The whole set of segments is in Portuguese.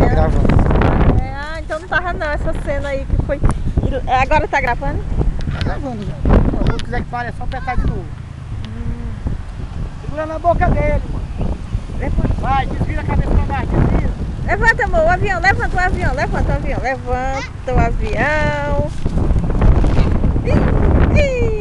Tá gravando. Então não tava não essa cena aí que foi. Agora tá gravando? Tá gravando já. Se não quiser que pare, é só apertar de novo. Segura na boca dele, mano. Vai, desvira a cabeça pra baixo, desvira. Levanta, amor, o avião, levanta o avião, levanta o avião, levanta o avião. Ih.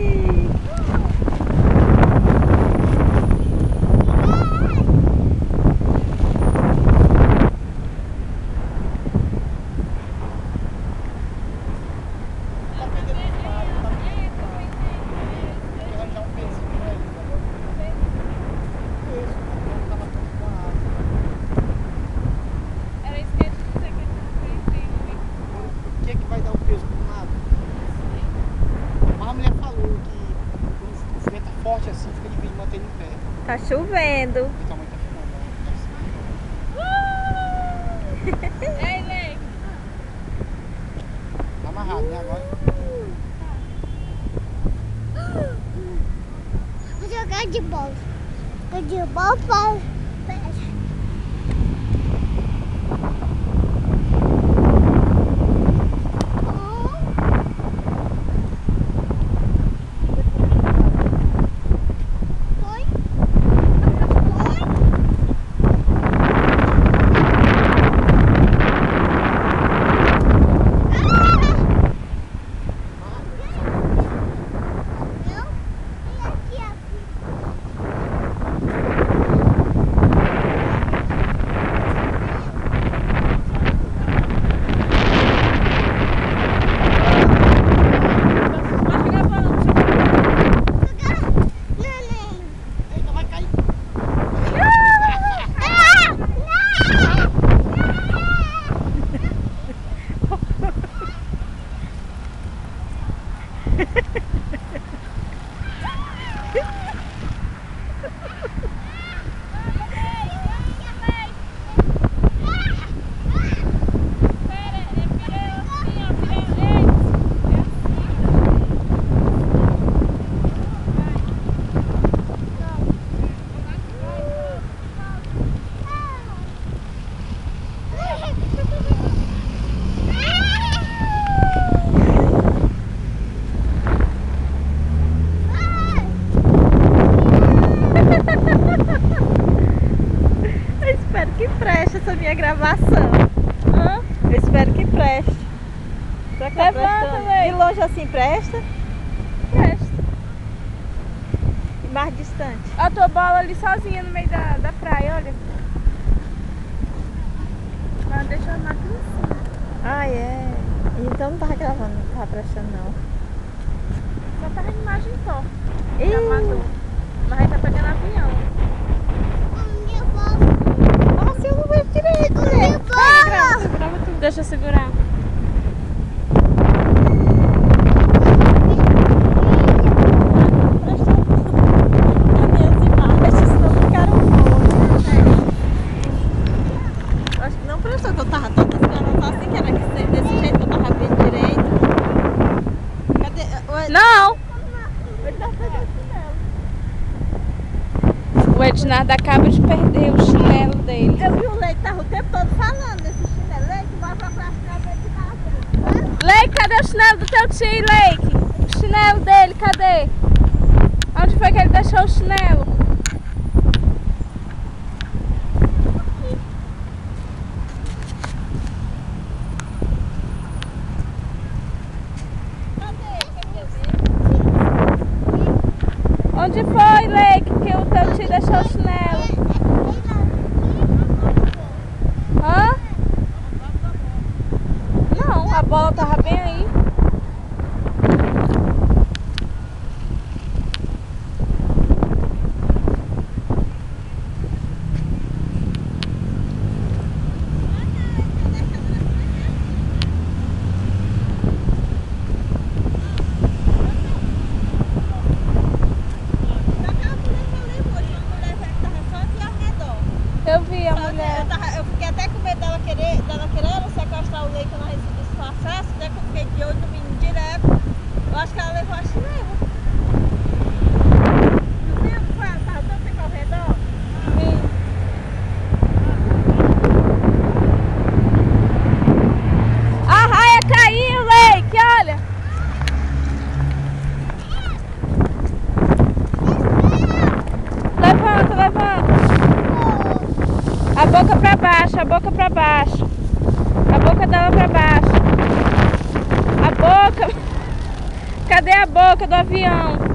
Forte assim, fica difícil de manter ele em pé. Tá chovendo. E tua mãe tá filmando. Ei, Lei. Tá amarrado, né, agora? Vou jogar de bola. De bola para essa minha gravação. Eu espero que preste. Será que tá prestando? De longe assim presta? Presta. E mais distante? A tua bola ali sozinha no meio da praia, olha. Mas deixa a máquina assim. Ah, é. Então não tava gravando, não tava prestando não. Só tava em imagem só. Ih. Gravador. Mas aí tá pegando avião. Nossa, eu não vejo direito, né? Grava tudo. Deixa eu segurar. As minhas imagens não ficaram boas. Eu acho que não prestou, que eu tava toda escrava assim, que era desse jeito que eu tava vendo direito. Cadê? Não! Ele tá pegando chinelo. O Ednardo acaba de perder o chinelo dele. Eu vi o Leite, tava o tempo todo falando desse chinelo. Leite, vai procurar chinelo dele que tava. Leite, cadê o chinelo do teu tio, Leite? O chinelo dele, cadê? Onde foi que ele deixou o chinelo? Onde foi, Leite, que o teu tio deixou o chinelo? Hã? Não, a bola tava bem aí. boca pra baixo, a boca pra baixo. A boca dela pra baixo. A boca. Cadê a boca do avião?